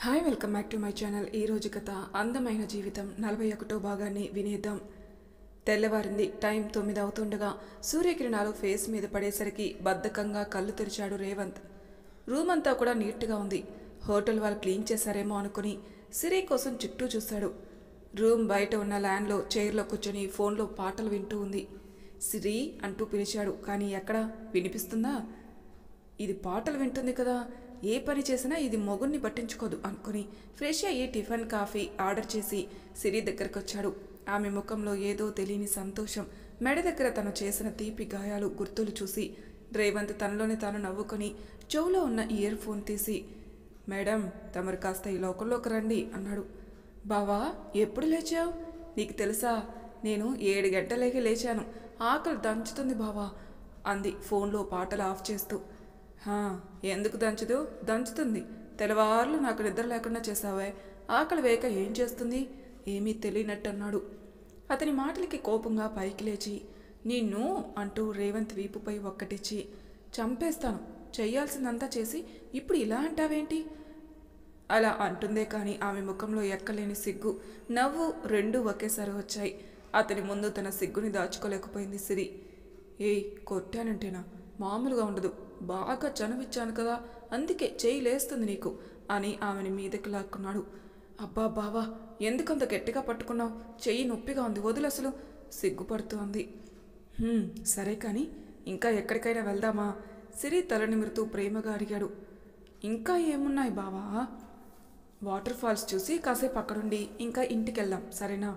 Hi welcome back to my channel. ఈరోజు కథ అందమైన జీవితం 41వ భాగాన్ని వినేద్దాం. తెల్లవారింది. టైం 9 అవుతుండగా సూర్యకిరణాలు ఫేస్ మీద పడేసరికి బద్ధకంగా కళ్ళు తెరిచాడు రేవంత్. రూమ్ అంతా కూడా నీట్గా ఉంది. హోటల్ వాళ్ళు క్లీన్ చేశారేమో అనుకుని సిరి కోసం చుట్టూ చూశాడు. రూమ్ బయట ఉన్న ల్యాండ్లో చైర్లో కూర్చొని ఫోన్లో పాటలు వింటూ ఉంది. సిరి అంటూ పిలిచాడు. కానీ ఎక్కడ వినిపిస్తుందా? ఇది పాటలు వింటుంది కదా, ఏ పని చేసినా ఇది మొగుణ్ణి పట్టించుకోదు అనుకుని ఫ్రెష్ అయ్యి టిఫిన్ కాఫీ ఆర్డర్ చేసి సిరి దగ్గరకు వచ్చాడు. ఆమె ముఖంలో ఏదో తెలియని సంతోషం, మెడ దగ్గర తను చేసిన తీపి గాయాలు గుర్తులు చూసి రేవంత్ తనలోనే తాను నవ్వుకొని చెవులో ఉన్న ఇయర్ ఫోన్ తీసి, మేడం తమరు కాస్త ఈ లోకంలోకి రండి అన్నాడు. బావా ఎప్పుడు లేచావు? నీకు తెలుసా, నేను 7 గంటలకి లేచాను. ఆకలి దంచుతుంది బావా అంది ఫోన్లో పాటలు ఆఫ్ చేస్తూ. ఎందుకు దంచదు? దంచుతుంది. తెల్లవార్లు నాకు నిద్ర లేకుండా చేసావే, ఆకలి వేయక ఏం చేస్తుంది? ఏమీ తెలియనట్టు అన్నాడు. అతని మాటలకి కోపంగా పైకి లేచి, నిన్ను అంటూ రేవంత్ వీపుపై ఒక్కటిచ్చి, చంపేస్తాను, చెయ్యాల్సిందంతా చేసి ఇప్పుడు ఇలా అంటావేంటి? అలా అంటుందే కానీ ఆమె ముఖంలో ఎక్కలేని సిగ్గు, నవ్వు రెండూ ఒకేసారి వచ్చాయి. అతని ముందు తన సిగ్గుని దాచుకోలేకపోయింది సిరి. ఏయ్ కొట్టానంటేనా? మామూలుగా ఉండదు, బాగా చనువిచ్చాను కదా, అందుకే చెయ్యి లేస్తుంది నీకు అని ఆమెని మీదకి లాక్కున్నాడు. అబ్బా బావా ఎందుకంత గట్టిగా పట్టుకున్నావు? చెయ్యి నొప్పిగా ఉంది, వదిలు అసలు సిగ్గుపడుతూ అంది. సరే కానీ ఇంకా ఎక్కడికైనా వెళ్దామా? సిరి తల నిమురుతూ ప్రేమగా అడిగాడు. ఇంకా ఏమున్నాయి బావా? వాటర్ ఫాల్స్ చూసి కాసేపు అక్కడుండి ఇంకా ఇంటికెళ్దాం, సరేనా?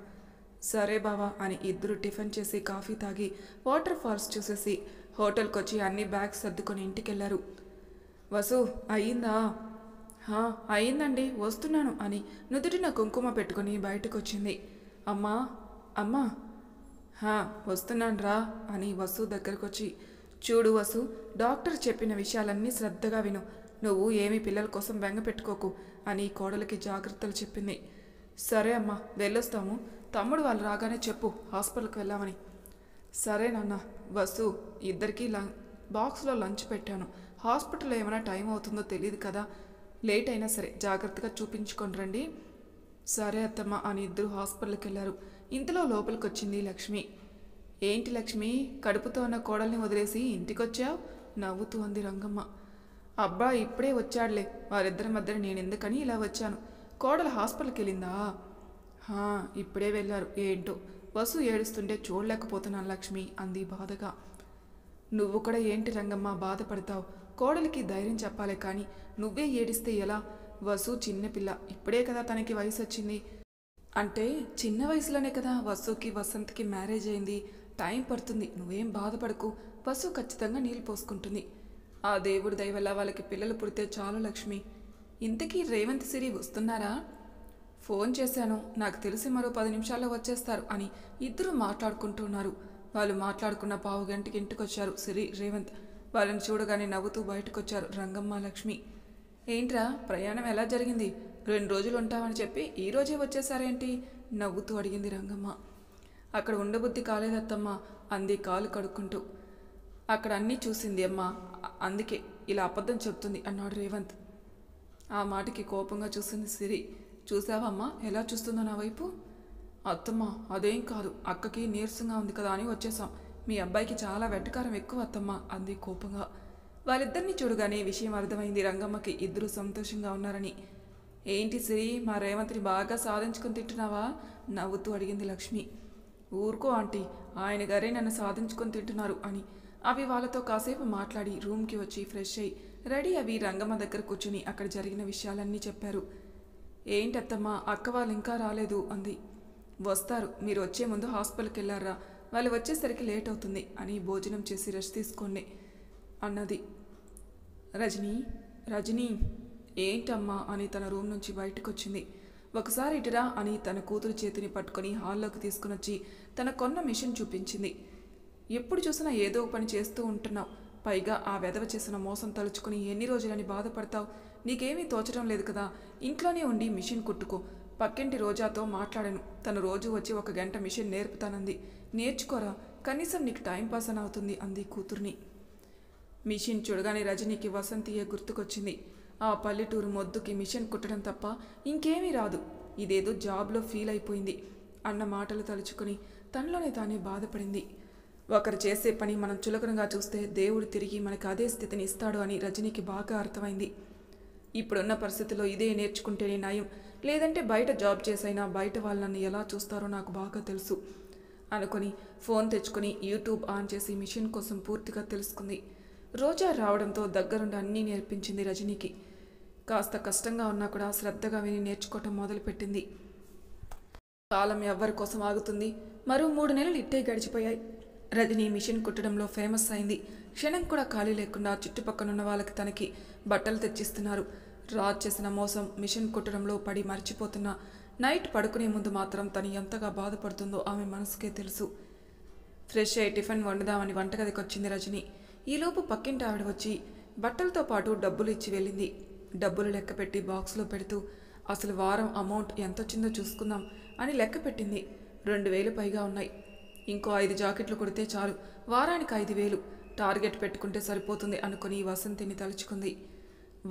సరే బావా అని ఇద్దరు టిఫిన్ చేసి కాఫీ తాగి వాటర్ ఫాల్స్ చూసేసి హోటల్కి వచ్చి అన్ని బ్యాగ్స్ సర్దుకొని ఇంటికెళ్లారు. వసు అయ్యిందా? అయ్యిందండి, వస్తున్నాను అని నుదుటిన కుంకుమ పెట్టుకుని బయటకు వచ్చింది. అమ్మా అమ్మా వస్తున్నాను రా అని వసు దగ్గరకు వచ్చి, చూడు వసు, డాక్టర్ చెప్పిన విషయాలన్నీ శ్రద్ధగా విను. నువ్వు ఏమీ పిల్లల కోసం బెంగ పెట్టుకోకు అని కోడలికి జాగ్రత్తలు చెప్పింది. సరే అమ్మా వెళ్ళొస్తాము, తమ్ముడు వాళ్ళు రాగానే చెప్పు హాస్పిటల్కి వెళ్ళామని. సరే నాన్న. వసు ఇద్దరికీ బాక్స్లో లంచ్ పెట్టాను. హాస్పిటల్లో ఏమైనా టైం అవుతుందో తెలియదు కదా, లేట్ అయినా సరే జాగ్రత్తగా చూపించుకొని రండి. సరే అత్తమ్మ అని ఇద్దరు హాస్పిటల్కి వెళ్ళారు. ఇంతలో లోపలికి వచ్చింది లక్ష్మి. ఏంటి లక్ష్మి, కడుపుతో ఉన్న కోడల్ని వదిలేసి ఇంటికొచ్చావు? నవ్వుతూ అంది రంగమ్మ. అబ్బా ఇప్పుడే వచ్చాడులే, వారిద్దరి మధ్య నేను ఎందుకని ఇలా వచ్చాను. కోడలు హాస్పిటల్కి వెళ్ళిందా? ఇప్పుడే వెళ్ళారు. ఏంటో వసు ఏడుస్తుంటే చూడలేకపోతున్నాను లక్ష్మి అంది బాధగా. నువ్వు కూడా ఏంటి రంగమ్మ బాధపడతావు? కోడలికి ధైర్యం చెప్పాలి కానీ నువ్వే ఏడిస్తే ఎలా? వసు చిన్నపిల్ల, ఇప్పుడే కదా తనకి వయసు వచ్చింది. అంటే చిన్న వయసులోనే కదా వసుకి వసంత్కి మ్యారేజ్ అయింది, టైం పడుతుంది, నువ్వేం బాధపడకు. వసు ఖచ్చితంగా నీళ్ళు పోసుకుంటుంది. ఆ దేవుడి దయ వల్ల వాళ్ళకి పిల్లలు పుడితే చాలు లక్ష్మి. ఇంతకీ రేవంత్ సిరి వస్తున్నారా? ఫోన్ చేశాను, నాకు తెలిసి మరో 10 నిమిషాల్లో వచ్చేస్తారు అని ఇద్దరు మాట్లాడుకుంటున్నారు. వాళ్ళు మాట్లాడుకున్న పావు గంటకి ఇంటికొచ్చారు సిరి రేవంత్. వాళ్ళని చూడగానే నవ్వుతూ బయటకొచ్చారు రంగమ్మ లక్ష్మి. ఏంట్రా ప్రయాణం ఎలా జరిగింది? 2 రోజులు ఉంటామని చెప్పి ఈ రోజే వచ్చేసారేంటి? నవ్వుతూ అడిగింది రంగమ్మ. అక్కడ ఉండబుద్ధి కాలేదత్తమ్మ అంది కాలు కడుక్కుంటూ. అక్కడ అన్నీ చూసింది అమ్మ, అందుకే ఇలా అబద్ధం చెప్తుంది అన్నాడు రేవంత్. ఆ మాటకి కోపంగా చూసింది సిరి. చూసావమ్మా ఎలా చూస్తుందో నా వైపు? అత్తమ్మ అదేం కాదు, అక్కకి నీరసంగా ఉంది కదా అని వచ్చేసాం. మీ అబ్బాయికి చాలా వెటకారం ఎక్కువ అత్తమ్మ అంది కోపంగా. వాళ్ళిద్దరిని చూడగానే విషయం అర్థమైంది రంగమ్మకి, ఇద్దరు సంతోషంగా ఉన్నారని. ఏంటి సిరి, మా రేవంత్ని బాగా సాధించుకుని తింటున్నావా? నవ్వుతూ అడిగింది లక్ష్మి. ఊరుకో ఆంటీ, ఆయన గారే నన్ను సాధించుకొని తింటున్నారు అని అవి వాళ్ళతో కాసేపు మాట్లాడి రూమ్కి వచ్చి ఫ్రెష్ అయ్యి రెడీ అవి రంగమ్మ దగ్గర కూర్చుని అక్కడ జరిగిన విషయాలన్నీ చెప్పారు. ఏంటత్తమ్మా అక్క వాళ్ళు ఇంకా రాలేదు అంది. వస్తారు, మీరు వచ్చే ముందు హాస్పిటల్కి వెళ్ళారా? వాళ్ళు వచ్చేసరికి లేట్ అవుతుంది అని భోజనం చేసి రెస్ట్ తీసుకోండి అన్నది. రజనీ ఏంటమ్మా అని తన రూమ్ నుంచి బయటకు వచ్చింది. ఒకసారి ఇటురా అని తన కూతురు చేతిని పట్టుకొని హాల్లోకి తీసుకుని వచ్చి తన కొన్న మిషన్ చూపించింది. ఎప్పుడు చూసినా ఏదో పని చేస్తూ ఉంటున్నావు, పైగా ఆ వెధవ చేసిన మోసం తలుచుకుని ఎన్ని రోజులని బాధపడతావు? నీకేమీ తోచడం లేదు కదా, ఇంట్లోనే ఉండి మిషన్ కుట్టుకో. పక్కింటి రోజాతో మాట్లాడాను, తను రోజు వచ్చి 1 గంట మిషన్ నేర్పుతానంది. నేర్చుకోరా, కనీసం నీకు టైంపాస్ అని అవుతుంది అంది కూతుర్ని. మిషన్ చూడగానే రజనీకి వసంతియే గుర్తుకొచ్చింది. ఆ పల్లెటూరు మొద్దుకి మిషన్ కుట్టడం తప్ప ఇంకేమీ రాదు, ఇదేదో జాబ్లో ఫీల్ అయిపోయింది అన్న మాటలు తలుచుకుని తనలోనే తానే బాధపడింది. ఒకరు చేసే పని మనం చులకనగా చూస్తే దేవుడు తిరిగి మనకు అదే స్థితిని ఇస్తాడు అని రజనీకి బాగా అర్థమైంది. ఇప్పుడున్న పరిస్థితుల్లో ఇదే నేర్చుకుంటేనే నయం, లేదంటే బయట జాబ్ చేసైనా బయట వాళ్ళు నన్ను ఎలా చూస్తారో నాకు బాగా తెలుసు అనుకుని ఫోన్ తెచ్చుకుని యూట్యూబ్ ఆన్ చేసి మిషన్ కోసం పూర్తిగా తెలుసుకుంది. రోజా రావడంతో దగ్గరుండి అన్నీ నేర్పించింది రజనీకి. కాస్త కష్టంగా ఉన్నా కూడా శ్రద్ధగా విని నేర్చుకోవటం మొదలుపెట్టింది. కాలం ఎవ్వరి కోసం ఆగుతుంది. మరో 3 నెలలు ఇట్టే గడిచిపోయాయి. రజనీ మిషన్ కుట్టడంలో ఫేమస్ అయింది. క్షణం కూడా ఖాళీ లేకుండా చుట్టుపక్కనున్న వాళ్ళకి తనకి బట్టలు తెచ్చిస్తున్నారు. రాజ్ చేసిన మోసం, మిషన్ కుట్టడంలో పడి మర్చిపోతున్న నైట్ పడుకునే ముందు మాత్రం తను ఎంతగా బాధపడుతుందో ఆమె మనసుకే తెలుసు. ఫ్రెష్ అయ్యి టిఫిన్ వండుదామని వంటగదికి వచ్చింది రజనీ. ఈలోపు పక్కింటి ఆవిడ వచ్చి బట్టలతో పాటు డబ్బులు ఇచ్చి వెళ్ళింది. డబ్బులు లెక్క పెట్టి బాక్స్లో పెడుతూ అసలు వారం అమౌంట్ ఎంతొచ్చిందో చూసుకుందాం అని లెక్క పెట్టింది. 2,000 పైగా ఉన్నాయి. ఇంకో 5 జాకెట్లు కుడితే చాలు, వారానికి 5,000 టార్గెట్ పెట్టుకుంటే సరిపోతుంది అనుకుని వసంతిని తలుచుకుంది.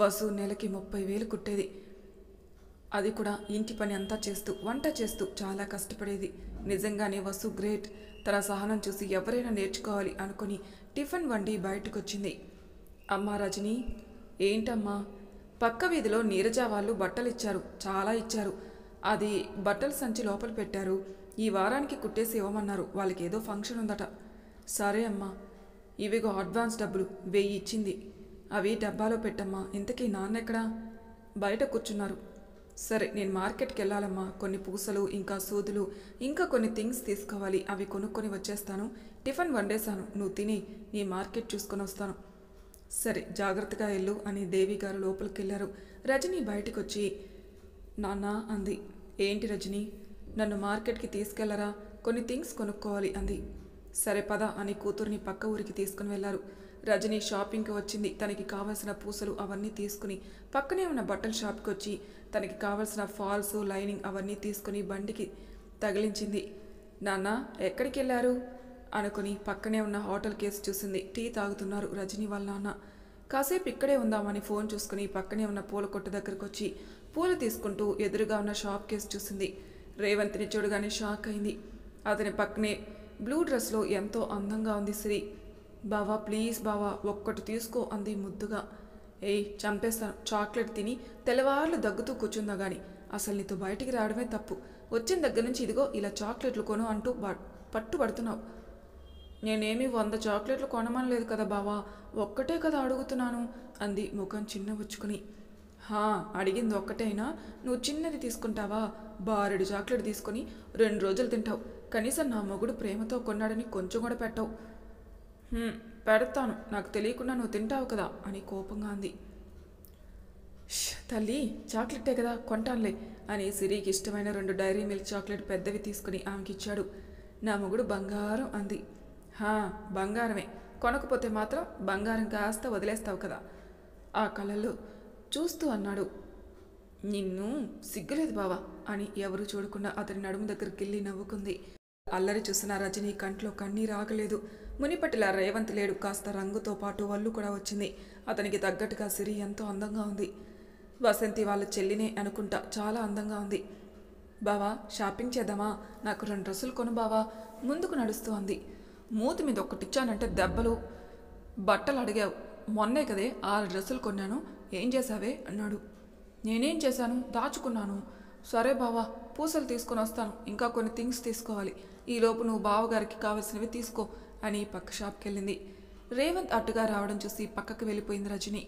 వసు నెలకి 30,000 కుట్టేది. అది కూడా ఇంటి పని అంతా చేస్తూ వంట చేస్తూ చాలా కష్టపడేది. నిజంగానే వసు గ్రేట్. తన సహనం చూసి ఎవరైనా నేర్చుకోవాలి అనుకుని టిఫిన్ వండి బయటకొచ్చింది. అమ్మా రజనీ. ఏంటమ్మా? పక్క వీధిలో నీరజ వాళ్ళు బట్టలు ఇచ్చారు, చాలా ఇచ్చారు. అది బట్టల సంచి లోపల పెట్టారు. ఈ వారానికి కుట్టేసి ఇవ్వమన్నారు. వాళ్ళకి ఏదో ఫంక్షన్ ఉందట. సరే అమ్మా, ఇవిగో అడ్వాన్స్ డబ్బులు 1000 ఇచ్చింది. అవి డబ్బాలో పెట్టమ్మా. ఇంతకీ నాన్నెక్కడా? బయట కూర్చున్నారు. సరే, నేను మార్కెట్కి వెళ్ళాలమ్మా. కొన్ని పూసలు, ఇంకా సూదులు, ఇంకా కొన్ని థింగ్స్ తీసుకోవాలి. అవి కొనుక్కొని వచ్చేస్తాను. టిఫిన్ వండేశాను, నువ్వు తిని నీ మార్కెట్ చూసుకొని వస్తాను. సరే, జాగ్రత్తగా వెళ్ళు అని దేవి గారు లోపలికి వెళ్ళారు. రజనీ బయటకు వచ్చి నాన్న అంది. ఏంటి రజనీ, నన్ను మార్కెట్కి తీసుకెళ్లరా? కొన్ని థింగ్స్ కొనుక్కోవాలి అంది. సరే పద అని కూతుర్ని పక్క ఊరికి తీసుకుని వెళ్లారు. రజనీ షాపింగ్కి వచ్చింది. తనకి కావలసిన పూసలు అవన్నీ తీసుకుని పక్కనే ఉన్న బట్టల షాప్కి వచ్చి తనకి కావలసిన ఫాల్స్, లైనింగ్ అవన్నీ తీసుకుని బండికి తగిలించింది. నాన్న ఎక్కడికి వెళ్ళారు అనుకుని పక్కనే ఉన్న హోటల్ కేసు చూసింది. టీ తాగుతున్నారు రజనీ వాళ్ళ నాన్న. కాసేపు ఇక్కడే ఉందామని ఫోన్ చూసుకుని పక్కనే ఉన్న పూల కొట్టు దగ్గరకు వచ్చి పూలు తీసుకుంటూ ఎదురుగా ఉన్న షాప్ కేసు చూసింది. రేవంత్ని చూడగానే షాక్ అయింది. అతని పక్కనే బ్లూ డ్రెస్లో ఎంతో అందంగా ఉంది శ్రీ. బావా ప్లీజ్ బావా, ఒక్కటి తీసుకో అంది ముద్దుగా. ఏయ్ చంపేస్తాను, చాక్లెట్ తిని తెల్లవార్లు దగ్గుతూ కూర్చుందా గాని అసలు నీతో బయటికి రావడమే తప్పు. వచ్చిన దగ్గర నుంచి ఇదిగో ఇలా చాక్లెట్లు కొను అంటూ పట్టుబడుతున్నావు. నేనేమీ 100 చాక్లెట్లు కొనమనలేదు కదా బావా, ఒక్కటే కదా అడుగుతున్నాను అంది ముఖం చిన్నబుచ్చుకుని. అడిగింది ఒక్కటైనా నువ్వు చిన్నది తీసుకుంటావా? బారెడు చాక్లెట్ తీసుకొని 2 రోజులు తింటావు. కనీసం నా మొగుడు ప్రేమతో కొన్నాడని కొంచెం కూడా పెట్టవు. పెడతాను, నాకు తెలియకుండా నువ్వు తింటావు కదా అని కోపంగా అంది. తల్లి, చాక్లెట్టే కదా కొంటానులే అని సిరికి ఇష్టమైన 2 డైరీ మిల్క్ చాక్లెట్ పెద్దవి తీసుకుని ఆమెకి ఇచ్చాడు. నా మొగుడు బంగారం అంది. బంగారమే, కొనకపోతే మాత్రం బంగారం కాస్త వదిలేస్తావు కదా ఆ కళ్ళల్లో చూస్తూ అన్నాడు. నిన్ను సిగ్గులేదు బావా అని ఎవరూ చూడకుండా అతని నడుము దగ్గరికి వెళ్ళి నవ్వుకుంది. అల్లరి చూసిన రజనీ కంట్లో కన్నీరు ఆగలేదు. మునిపటిలా రేవంత్ లేడు. కాస్త రంగుతో పాటు వల్లు కూడా వచ్చింది. అతనికి తగ్గట్టుగా సిరి ఎంతో అందంగా ఉంది. వసంతి వాళ్ళ చెల్లినే అనుకుంటా, చాలా అందంగా ఉంది. బావా షాపింగ్ చేద్దామా? నాకు 2 డ్రెస్సులు కొను బావా ముందుకు నడుస్తూ అంది. మూతి మీద ఒక్కటిచ్చానంటే దెబ్బలు. బట్టలు అడిగావు, మొన్నే కదే 6 డ్రెస్సులు కొన్నాను, ఏం చేశావే అన్నాడు. నేనేం చేశాను, దాచుకున్నాను. సరే బావా, పూసలు తీసుకొని వస్తాను, ఇంకా కొన్ని థింగ్స్ తీసుకోవాలి. ఈలోపు నువ్వు బావగారికి కావలసినవి తీసుకో అని పక్క షాప్కి వెళ్ళింది. రేవంత్ అట్టుగా రావడం చూసి పక్కకు వెళ్ళిపోయింది రజనీ.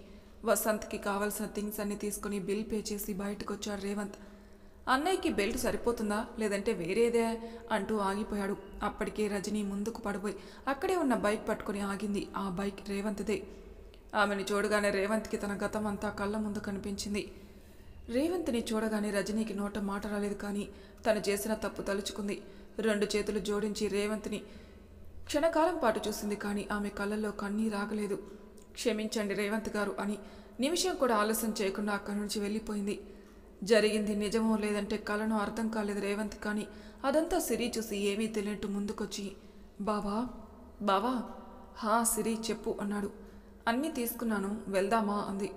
వసంత్కి కావలసిన థింగ్స్ అన్ని తీసుకుని బిల్ పే చేసి బయటకు వచ్చాడు రేవంత్. అన్నయ్యకి బెల్ట్ సరిపోతుందా లేదంటే వేరేదే అంటూ ఆగిపోయాడు. అప్పటికే రజనీ ముందుకు పడిపోయి అక్కడే ఉన్న బైక్ పట్టుకుని ఆగింది. ఆ బైక్ రేవంత్దే. ఆమెను చూడగానే రేవంత్కి తన గతం అంతా కళ్ళ ముందు కనిపించింది. రేవంత్ని చూడగానే రజనీకి నోట మాట రాలేదు. కానీ తను చేసిన తప్పు తలుచుకుంది. 2 చేతులు జోడించి రేవంత్ని క్షణకాలం పాటు చూసింది. కానీ ఆమె కళ్ళల్లో కన్నీరు ఆగలేదు. క్షమించండి రేవంత్ గారు అని నిమిషం కూడా ఆలస్యం చేయకుండా అక్కడి నుంచి వెళ్ళిపోయింది. జరిగింది నిజమో లేదంటే కళనో అర్థం కాలేదు రేవంత్. కానీ అదంతా సిరి చూసి ఏమీ తెలియనట్టు ముందుకొచ్చి బావా బావా సిరి చెప్పు అన్నాడు. అన్నీ తీసుకున్నాను, వెళ్దామా అంది.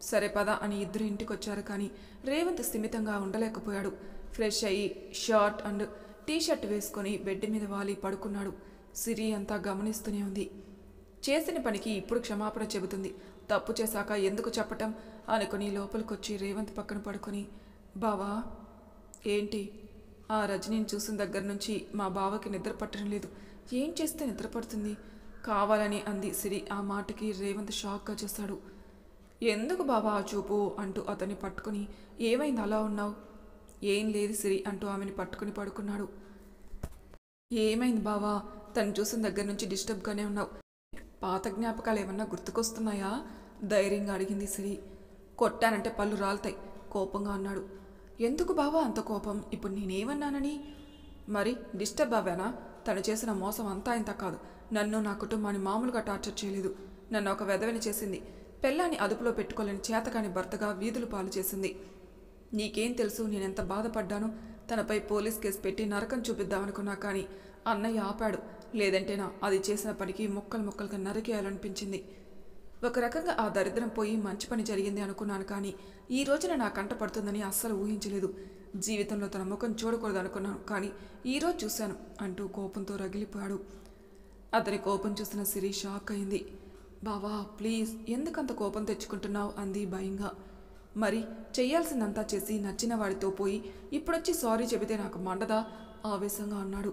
సరే పద అని ఇద్దరు ఇంటికొచ్చారు. కానీ రేవంత్ స్థిమితంగా ఉండలేకపోయాడు. ఫ్రెష్ అయ్యి షార్ట్ అండ్ టీషర్ట్ వేసుకొని బెడ్ మీద వాలి పడుకున్నాడు. సిరి అంతా గమనిస్తూనే ఉంది. చేసిన పనికి ఇప్పుడు క్షమాపణ చెబుతుంది, తప్పు చేశాక ఎందుకు చెప్పటం అనుకుని లోపలికొచ్చి రేవంత్ పక్కన పడుకొని, బావా ఏంటి? ఆ రజనీని చూసిన దగ్గర నుంచి మా బావకి నిద్ర పట్టడం లేదు. ఏం చేస్తే నిద్ర పడుతుంది? కావాలని అంది సిరి. ఆ మాటకి రేవంత్ షాక్గా చూశాడు. ఎందుకు బావా ఆ చూపు అంటూ అతన్ని పట్టుకుని, ఏమైంది అలా ఉన్నావు? ఏం లేదు సిరి అంటూ ఆమెని పట్టుకుని పడుకున్నాడు. ఏమైంది బావా? తను చూసిన దగ్గర నుంచి డిస్టర్బ్గానే ఉన్నావు. పాత జ్ఞాపకాలు ఏమన్నా గుర్తుకొస్తున్నాయా? ధైర్యంగా అడిగింది సిరి. కొట్టానంటే పళ్ళు రాలుతాయి కోపంగా అన్నాడు. ఎందుకు బావా అంత కోపం? ఇప్పుడు నేనేమన్నానని? మరి డిస్టర్బ్ అవ్వానా? తను చేసిన మోసం అంతా ఇంత కాదు. నన్ను నా కుటుంబాన్ని మామూలుగా టార్చర్ చేయలేదు. నన్ను ఒక వెధవని చేసింది. పెళ్ళాన్ని అదుపులో పెట్టుకోలేని చేతకాని భర్తగా వీధులు పాలు చేసింది. నీకేం తెలుసు నేనెంత బాధపడ్డాను? తనపై పోలీస్ కేసు పెట్టి నరకం చూపిద్దామనుకున్నా. కానీ అన్నయ్య ఆపాడు. లేదంటేనా అది చేసిన పనికి ముక్కలు ముక్కలుగా నరికేయాలనిపించింది. ఒక రకంగా ఆ దరిద్రం పోయి మంచి పని జరిగింది అనుకున్నాను. కానీ ఈ రోజున నా కంట పడుతుందని అస్సలు ఊహించలేదు. జీవితంలో తన ముఖం చూడకూడదు అనుకున్నాను. కానీ ఈరోజు చూశాను అంటూ కోపంతో రగిలిపోయాడు. అతని కోపం చూసిన సిరి షాక్ అయింది. బావా ప్లీజ్ ఎందుకంత కోపం తెచ్చుకుంటున్నావు అంది భయంగా. మరి చెయ్యాల్సిందంతా చేసి నచ్చిన వాడితో పోయి ఇప్పుడొచ్చి సారీ చెబితే నాకు మండదా? ఆవేశంగా అన్నాడు.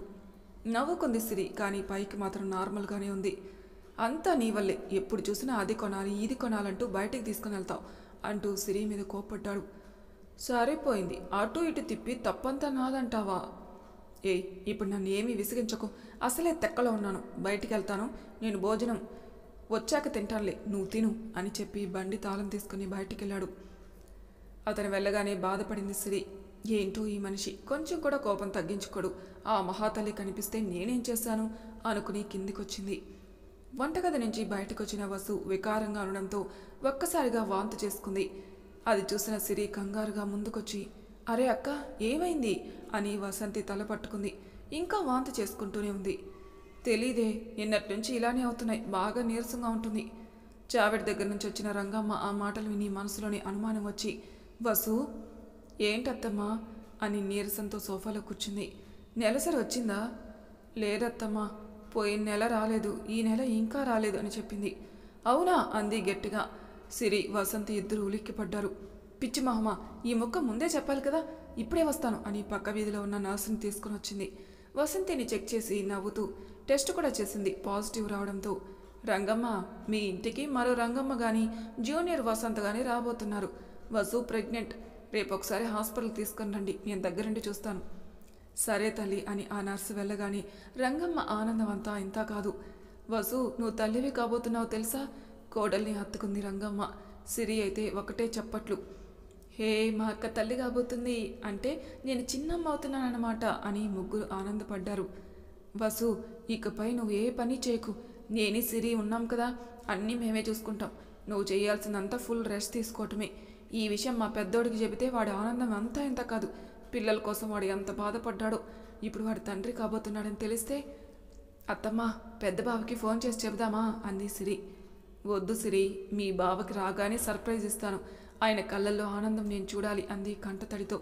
నవ్వుకుంది సిరి. కానీ పైకి మాత్రం నార్మల్గానే ఉంది. అంతా నీ వల్లే. ఎప్పుడు చూసినా అది కొనాలి ఇది కొనాలంటూ బయటికి తీసుకుని వెళ్తావు అంటూ సిరి మీద కోప్పడ్డాడు. సరిపోయింది, అటు ఇటు తిప్పి తప్పంతా నాదంటావా? ఏయ్ ఇప్పుడు నన్ను ఏమీ విసిగించకు. అసలే తెక్కలో ఉన్నాను. బయటికి వెళ్తాను. నేను భోజనం వచ్చాక తింటానులే, నువ్వు తిను అని చెప్పి బండి తాళం తీసుకుని బయటికెళ్ళాడు. అతను వెళ్ళగానే బాధపడింది సిరి. ఏంటో ఈ మనిషి కొంచెం కూడా కోపం తగ్గించుకోడు. ఆ మహాతల్లి కనిపిస్తే నేనేం చేశాను అనుకుని కిందికొచ్చింది. వంటగది నుంచి బయటకొచ్చిన వసు వికారంగా అనడంతో ఒక్కసారిగా వాంతు చేసుకుంది. అది చూసిన సిరి కంగారుగా ముందుకొచ్చి, అరే అక్క ఏమైంది అని వసంతి తల పట్టుకుంది. ఇంకా వాంతు చేసుకుంటూనే ఉంది. తెలీదే, నిన్నటి నుంచి ఇలానే అవుతున్నాయి. బాగా నీరసంగా ఉంటుంది. చావిడి దగ్గర నుంచి వచ్చిన రంగమ్మ ఆ మాటలు విని మనసులోని అనుమానం వచ్చి, వసు ఏంటత్తమ్మా అని నీరసంతో సోఫాలో కూర్చుంది. నెలసరి వచ్చిందా? లేదత్తమ్మా, పోయిన నెల రాలేదు, ఈ నెల ఇంకా రాలేదు అని చెప్పింది. అవునా అంది గట్టిగా. సిరి వసంతి ఇద్దరు ఉలిక్కిపడ్డారు. పిచ్చి మహమ్మ, ఈ ముక్క ముందే చెప్పాలి కదా, ఇప్పుడే వస్తాను అని పక్క వీధిలో ఉన్న నర్సుని తీసుకుని వచ్చింది. వసంతిని చెక్ చేసి నవ్వుతూ టెస్ట్ కూడా చేసింది. పాజిటివ్ రావడంతో, రంగమ్మ మీ ఇంటికి మరో రంగమ్మ కానీ జూనియర్ వసంత్ కానీ రాబోతున్నారు. వసు ప్రెగ్నెంట్. రేపు ఒకసారి హాస్పిటల్ తీసుకుని రండి, నేను దగ్గరుండి చూస్తాను. సరే తల్లి అని ఆ నర్సు వెళ్ళగానే రంగమ్మ ఆనందం అంతా ఇంత కాదు. వసు నువ్వు తల్లివి కాబోతున్నావు తెలుసా? కోడల్ని హత్తుకుంది రంగమ్మ. సిరి అయితే ఒకటే చప్పట్లు. హే మా అక్క తల్లి కాబోతుంది అంటే నేను చిన్నమ్మ అవుతున్నానన్నమాట అని ముగ్గురు ఆనందపడ్డారు. వసు ఇకపై నువ్వు ఏ పని చేయకు, నేనే సిరి ఉన్నాం కదా, అన్నీ మేమే చూసుకుంటాం. నువ్వు చేయాల్సిందంతా ఫుల్ రెస్ట్ తీసుకోవటమే. ఈ విషయం మా పెద్దోడికి చెబితే వాడి ఆనందం అంతా ఇంత కాదు. పిల్లల కోసం వాడు ఎంత బాధపడ్డాడో. ఇప్పుడు వాడి తండ్రి కాబోతున్నాడని తెలిస్తే, అత్తమ్మ పెద్ద బావకి ఫోన్ చేసి చెబుదామా అంది సిరి. వద్దు సిరి, మీ బావకి రాగానే సర్ప్రైజ్ ఇస్తాను. ఆయన కళ్ళల్లో ఆనందం నేను చూడాలి అంది కంటతడితో.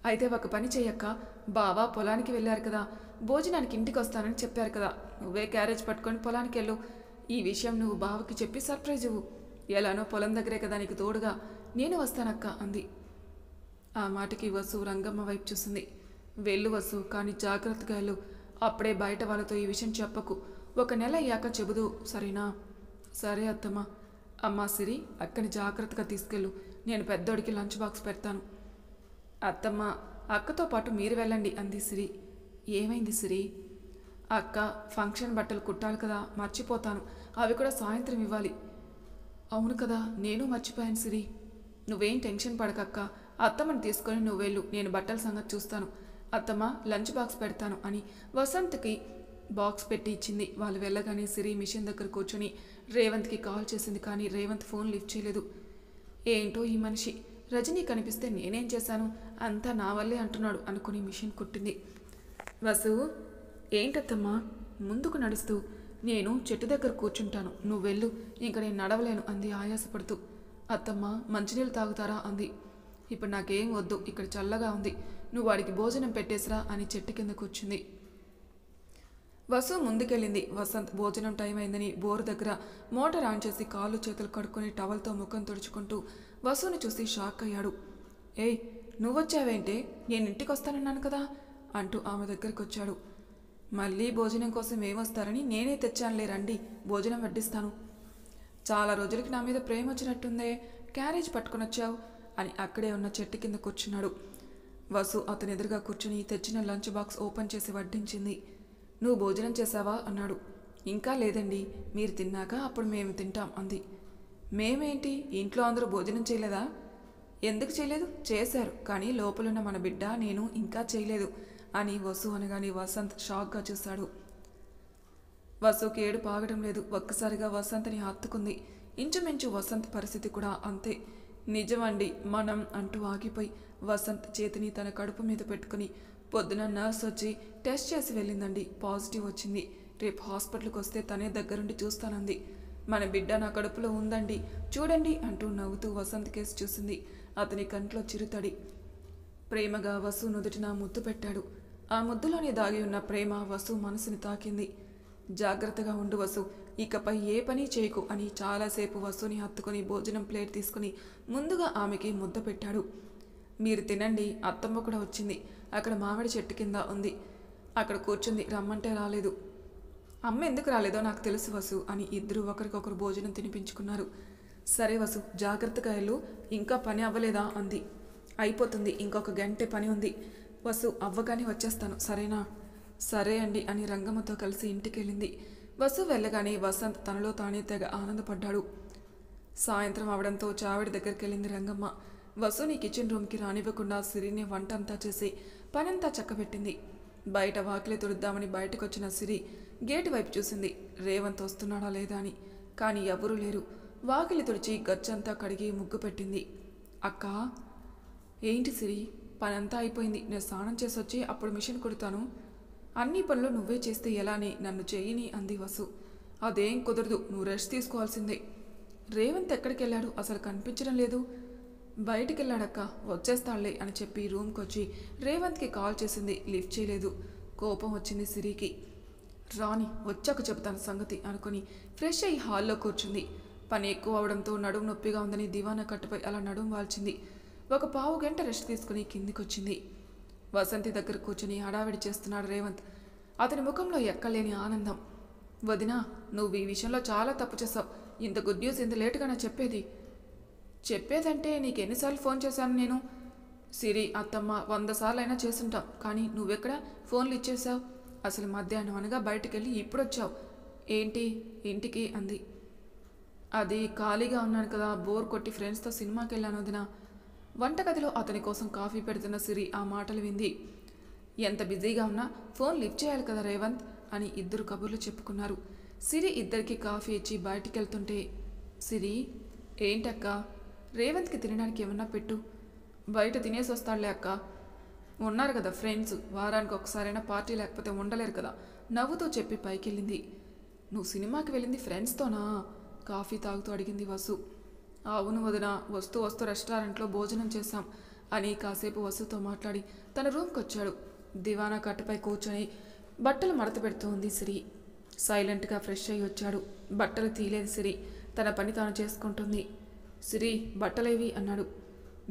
అయితే ఒక పని చెయ్యక్క, బావ పొలానికి వెళ్ళారు కదా, భోజనానికి ఇంటికి వస్తానని చెప్పారు కదా, నువ్వే క్యారేజ్ పట్టుకొని పొలానికి వెళ్ళు. ఈ విషయం నువ్వు బావకి చెప్పి సర్ప్రైజ్ ఇవ్వు. ఎలానో పొలం దగ్గరే కదా నీకు తోడుగా నేను వస్తానక్క అంది. ఆ మాటకి వసు రంగమ్మ వైపు చూసింది. వెళ్ళు వసు, కానీ జాగ్రత్తగా వెళ్ళు. అప్పుడే బయట వాళ్ళతో ఈ విషయం చెప్పకు. 1 నెల అయ్యాక చెబుదు, సరేనా? సరే అత్తమ్మ. అమ్మా సిరి, అక్కని జాగ్రత్తగా తీసుకెళ్ళు. నేను పెద్దోడికి లంచ్ బాక్స్ పెడతాను. అత్తమ్మ అక్కతో పాటు మీరు వెళ్ళండి అంది సిరి. ఏమైంది సిరి? అక్క ఫంక్షన్ బట్టలు కుట్టాలి కదా, మర్చిపోతాను. అవి కూడా సాయంత్రం ఇవ్వాలి. అవును కదా, నేను మర్చిపోయాను సిరి. నువ్వేం టెన్షన్ పడకక్క, అత్తమ్మని తీసుకొని నువ్వు వెళ్ళు, నేను బట్టల సంగతి చూస్తాను. అత్తమ్మ లంచ్ బాక్స్ పెడతాను అని వసంత్కి బాక్స్ పెట్టి ఇచ్చింది. వాళ్ళు వెళ్ళగానే సిరి మిషన్ దగ్గర కూర్చొని రేవంత్కి కాల్ చేసింది. కానీ రేవంత్ ఫోన్ లిఫ్ట్ చేయలేదు. ఏంటో ఈ మనిషి, రజనీ కనిపిస్తే నేనేం చేశాను, అంతా నా వల్లే అంటున్నాడు అనుకుని మిషన్ కుట్టింది. వసు ఏంటత్తమ్మా ముందుకు నడుస్తూ, నేను చెట్టు దగ్గర కూర్చుంటాను, నువ్వు వెళ్ళు, ఇంక నేను నడవలేను అంది ఆయాసపడుతూ. అత్తమ్మ మంచినీళ్ళు తాగుతారా అంది. ఇప్పుడు నాకేం వద్దు, ఇక్కడ చల్లగా ఉంది, నువ్వు వాడికి భోజనం పెట్టేసిరా అని చెట్టు కింద కూర్చుంది. వసు ముందుకెళ్ళింది. వసంత్ భోజనం టైం అయిందని బోరు దగ్గర మోటార్ ఆన్ చేసి కాళ్ళు చేతులు కడుక్కొని టవల్తో ముఖం తుడుచుకుంటూ వసుని చూసి షాక్ అయ్యాడు. ఏయ్, నువ్వొచ్చావేంటే? నేను ఇంటికి వస్తానన్నాను కదా అంటూ ఆమె దగ్గరికి వచ్చాడు. మళ్ళీ భోజనం కోసం ఏమొస్తారని నేనే తెచ్చానులే, రండి భోజనం వడ్డిస్తాను. చాలా రోజులకి నా మీద ప్రేమ వచ్చినట్టుందే, క్యారేజ్ పట్టుకుని వచ్చావు అని అక్కడే ఉన్న చెట్టు కింద కూర్చున్నాడు. వసు అతని ఎదురుగా కూర్చుని తెచ్చిన లంచ్ బాక్స్ ఓపెన్ చేసి వడ్డించింది. నువ్వు భోజనం చేశావా అన్నాడు. ఇంకా లేదండి, మీరు తిన్నాక అప్పుడు మేము తింటాం అంది. మేమేంటి, ఇంట్లో అందరూ భోజనం చేయలేదా? ఎందుకు చేయలేదు? చేశారు, కానీ లోపలున్న మన బిడ్డ నేను ఇంకా చేయలేదు అని వసు అనగానే వసంత్ షాక్గా చూశాడు. వసుకి ఏడుపు ఆగడం లేదు. ఒక్కసారిగా వసంత్ని హత్తుకుంది. ఇంచుమించు వసంత్ పరిస్థితి కూడా అంతే. నిజమండి మనం అంటూ ఆగిపోయి వసంత్ చేతిని తన కడుపు మీద పెట్టుకుని పొద్దున నర్స్ వచ్చి టెస్ట్ చేసి వెళ్ళిందండి. పాజిటివ్ వచ్చింది. రేపు హాస్పిటల్కి వస్తే తనే దగ్గరుండి చూస్తానంది. మన బిడ్డ నా కడుపులో ఉందండి, చూడండి అంటూ నవ్వుతూ వసంత్ కేసు చూసింది. అతని కంట్లో చిరుతడి. ప్రేమగా వసు నుదుటిన ముద్దు పెట్టాడు. ఆ ముద్దులోనే దాగి ఉన్న ప్రేమ వసు మనసుని తాకింది. జాగ్రత్తగా ఉండు వసు, ఇకపై ఏ పని చేయకు అని చాలాసేపు వసుని హత్తుకొని భోజనం ప్లేట్ తీసుకుని ముందుగా ఆమెకి ముద్ద పెట్టాడు. మీరు తినండి, అత్తమ్మ కూడా వచ్చింది, అక్కడ మామిడి చెట్టు కింద ఉంది, అక్కడ కూర్చుంది, రమ్మంటే రాలేదు. అమ్మ ఎందుకు రాలేదో నాకు తెలుసు వసు అని ఇద్దరు ఒకరికొకరు భోజనం తినిపించుకున్నారు. సరే వసు, జాగ్రత్తగా వెళ్ళు, ఇంకా పని అవ్వలేదా అంది. అయిపోతుంది, ఇంకొక గంటే పని ఉంది వసు, అవ్వగానే వచ్చేస్తాను సరేనా? సరే అండి అని రంగమ్మతో కలిసి ఇంటికి వెళ్ళింది. వసు వెళ్ళగానే వసంత్ తనలో తానే తెగ ఆనందపడ్డాడు. సాయంత్రం అవడంతో చావిడి దగ్గరికి వెళ్ళింది రంగమ్మ. వసుని కిచెన్ రూమ్కి రానివ్వకుండా సిరిని వంట అంతా చేసి పనంతా చక్కబెట్టింది. బయట వాకిలి తుడుద్దామని బయటకు వచ్చిన సిరి గేటు వైపు చూసింది, రేవంత్ వస్తున్నాడా లేదా అని. కానీ ఎవరూ లేరు. వాకిలి తుడిచి గచ్చంతా కడిగి ముగ్గు పెట్టింది. అక్క, ఏంటి సిరి, పనంతా అయిపోయింది, నేను స్నానం చేసి వచ్చి అప్పుడు మిషన్ కుడతాను. అన్ని పనులు నువ్వే చేస్తే ఎలాని, నన్ను చెయ్యని అంది వసు. అదేం కుదరదు, నువ్వు రెస్ట్ తీసుకోవాల్సిందే. రేవంత్ ఎక్కడికి వెళ్ళాడు, అసలు కనిపించడం లేదు. బయటికి వెళ్ళాడక్క, వచ్చేస్తాడులే అని చెప్పి రూమ్కి వచ్చి రేవంత్కి కాల్ చేసింది. లిఫ్ట్ చేయలేదు. కోపం వచ్చింది సిరికి. రాని వచ్చాక చెబుతాను సంగతి అనుకుని ఫ్రెష్ అయ్యి హాల్లో కూర్చుంది. పని ఎక్కువ అవడంతో నడుము నొప్పిగా ఉందని దివానా కట్టుపై అలా నడుము వాల్చింది. ఒక పావు గంట రెస్ట్ తీసుకుని కిందికొచ్చింది. వసంతి దగ్గర కూర్చుని హడావిడి చేస్తున్నాడు రేవంత్. అతని ముఖంలో ఎక్కలేని ఆనందం. వదినా, నువ్వు ఈ విషయంలో చాలా తప్పు చేసావు. ఇంత గుడ్ న్యూస్ ఇంత లేటుగానే చెప్పేదంటే నీకు ఎన్నిసార్లు ఫోన్ చేశాను నేను? సిరి, అత్తమ్మ 100 సార్లు అయినా చేసుంటాం, కానీ నువ్వెక్కడ ఫోన్లు ఇచ్చేసావు? అసలు మధ్యాహ్నం అనగా బయటికెళ్ళి ఇప్పుడొచ్చావు ఏంటి ఇంటికి అంది. అది ఖాళీగా ఉన్నాను కదా, బోర్ కొట్టి ఫ్రెండ్స్తో సినిమాకి వెళ్ళాను వదినా. వంటగదిలో అతని కోసం కాఫీ పెడుతున్న సిరి ఆ మాటలు వింది. ఎంత బిజీగా ఉన్నా ఫోన్ లిఫ్ట్ చేయాలి కదా రేవంత్ అని ఇద్దరు కబుర్లు చెప్పుకున్నారు. సిరి ఇద్దరికి కాఫీ ఇచ్చి బయటికి వెళ్తుంటే, సిరి, ఏంటక్క, రేవంత్కి తినడానికి ఏమన్నా పెట్టు, బయట తినేసి వస్తాడులే అక్క. ఉన్నారు కదా ఫ్రెండ్స్, వారానికి ఒకసారైనా పార్టీ లేకపోతే ఉండలేరు కదా నవ్వుతూ చెప్పి పైకెళ్ళింది. నువ్వు సినిమాకి వెళ్ళింది ఫ్రెండ్స్తోనా? కాఫీ తాగుతూ అడిగింది వసు. అవును వదిన, వస్తూ వస్తూ రెస్టారెంట్లో భోజనం చేశాం అని కాసేపు వసుతో మాట్లాడి తన రూమ్కి వచ్చాడు. దివానా కట్టుపై కూర్చొని బట్టలు మడత పెడుతూ ఉంది సిరి. సైలెంట్గా ఫ్రెష్ అయ్యి వచ్చాడు. బట్టలు తీయలేదు సిరి, తన పని తాను చేసుకుంటుంది. సిరి, బట్టలేవి అన్నాడు.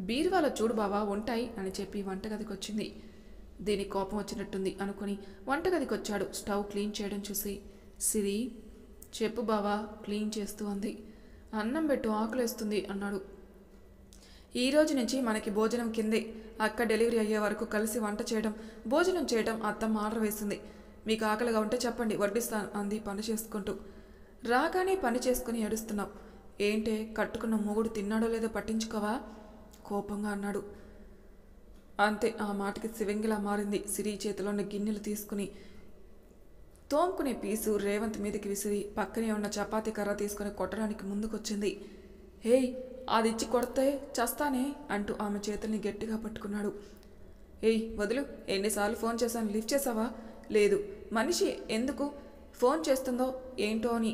బీరువాలో చూడు బావా ఉంటాయి అని చెప్పి వంటగదికి వచ్చింది. దీనికి కోపం వచ్చినట్టుంది అనుకుని వంటగదికి వచ్చాడు. స్టవ్ క్లీన్ చేయడం చూసి, సిరి, చెప్పు బావా క్లీన్ చేస్తూ అంది. అన్నం పెట్టు, ఆకలేస్తుంది అన్నాడు. ఈ రోజు నుంచి మనకి భోజనం కిందే. అక్క డెలివరీ అయ్యే వరకు కలిసి వంట చేయడం భోజనం చేయడం అత్తమ్మ ఆర్డర్ వేసింది. మీకు ఆకలిగా ఉంటే చెప్పండి, వడ్డిస్తాను అంది పని చేసుకుంటూ. రాగానే పని చేసుకుని ఏడుస్తున్నావు ఏంటే? కట్టుకున్న మొగుడు తిన్నాడో లేదో పట్టించుకోవా కోపంగా అన్నాడు. అంతే, ఆ మాటకి శివంగిలా మారింది. సిరి చేతిలోన్న గిన్నెలు తీసుకుని తోముకునే పీసు రేవంత్ మీదకి విసిరి పక్కనే ఉన్న చపాతీ కర్ర తీసుకుని కొట్టడానికి ముందుకొచ్చింది. హేయ్, అది ఇచ్చి కొడితే చస్తానే అంటూ ఆమె చేతుల్ని గట్టిగా పట్టుకున్నాడు. ఏయ్ వదులు, ఎన్నిసార్లు ఫోన్ చేశాను, లిఫ్ట్ చేసావా? లేదు. మనిషి ఎందుకు ఫోన్ చేస్తుందో ఏంటో అని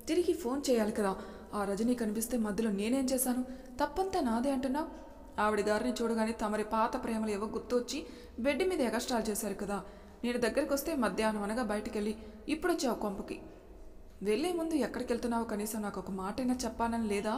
తిరిగి ఫోన్ చేయాలి కదా, ఆ రజనీ కనిపిస్తే మధ్యలో నేనేం చేశాను? తప్పంతా నాదే అంటున్నావు? ఆవిడ గారిని చూడగానే తమరి పాత ప్రేమలు ఏవో గుర్తొచ్చి బెడ్ మీద ఎగస్ట్రాలు చేశారు కదా. నేను దగ్గరికి వస్తే మధ్యాహ్నం అనగా బయటికెళ్ళి ఇప్పుడొచ్చావు కొంపకి. వెళ్లే ముందు ఎక్కడికి వెళ్తున్నావు కనీసం నాకు ఒక మాటైనా చెప్పానని లేదా?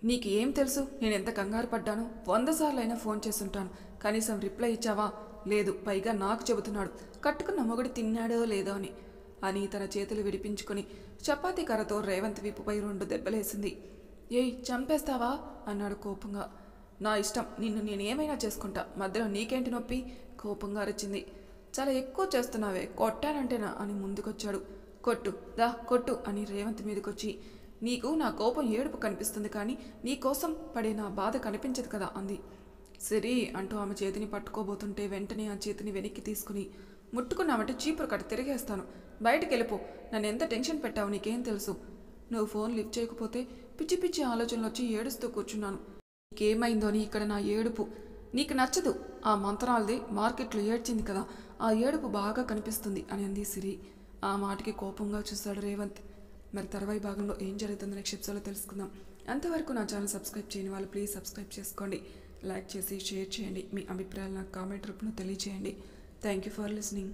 నీకు ఏం తెలుసు నేను ఎంత కంగారు పడ్డాను? 100 సార్లైనా ఫోన్ చేసుంటాను. కనీసం రిప్లై ఇచ్చావా? లేదు. పైగా నాకు చెబుతున్నాడు కట్టుకున్న మొగుడు తిన్నాడో లేదో అని తన చేతులు విడిపించుకుని చపాతీ కర్రతో రేవంత్ వీపుపై 2 దెబ్బలేసింది. ఏయ్ చంపేస్తావా అన్నాడు కోపంగా. నా ఇష్టం, నిన్ను నేనేమైనా చేసుకుంటా, మధ్యలో నీకేంటి నొప్పి? కోపంగా అరిచింది. చాలా ఎక్కువ చేస్తున్నావే, కొట్టానంటేనా అని ముందుకొచ్చాడు. కొట్టు, దా కొట్టు అని రేవంత్ మీదకొచ్చి, నీకు నా కోపం ఏడుపు కనిపిస్తుంది కానీ నీకోసం పడే నా బాధ కనిపించదు కదా అంది. సరే అంటూ ఆమె చేతిని పట్టుకోబోతుంటే వెంటనే ఆ చేతిని వెనక్కి తీసుకుని, ముట్టుకున్నామంటే చీపురు కట్ట తిరిగేస్తాను, బయటికి వెళ్ళిపో, నన్ను ఎంత టెన్షన్ పెట్టావు నీకేం తెలుసు? నువ్వు ఫోన్ లిఫ్ట్ చేయకపోతే పిచ్చి పిచ్చి ఆలోచనలు వచ్చి ఏడుస్తూ కూర్చున్నాను. నీకేమైందో అని ఇక్కడ నా ఏడుపు నీకు నచ్చదు. ఆ మంత్రాలది మార్కెట్లో ఏడ్చింది కదా, ఆ ఏడుపు బాగా కనిపిస్తుంది అని అంది సిరి. ఆ మాటకి కోపంగా చూశాడు రేవంత్. మరి తర్వాయి భాగంలో ఏం జరుగుతుందో నెక్స్ట్ ఎపిసోడ్లో తెలుసుకుందాం. అంతవరకు నా ఛానల్ సబ్స్క్రైబ్ చేయని వాళ్ళు ప్లీజ్ సబ్స్క్రైబ్ చేసుకోండి, లైక్ చేసి షేర్ చేయండి, మీ అభిప్రాయాలు నాకు కామెంట్ రూపంలో తెలియజేయండి. Thank you for listening.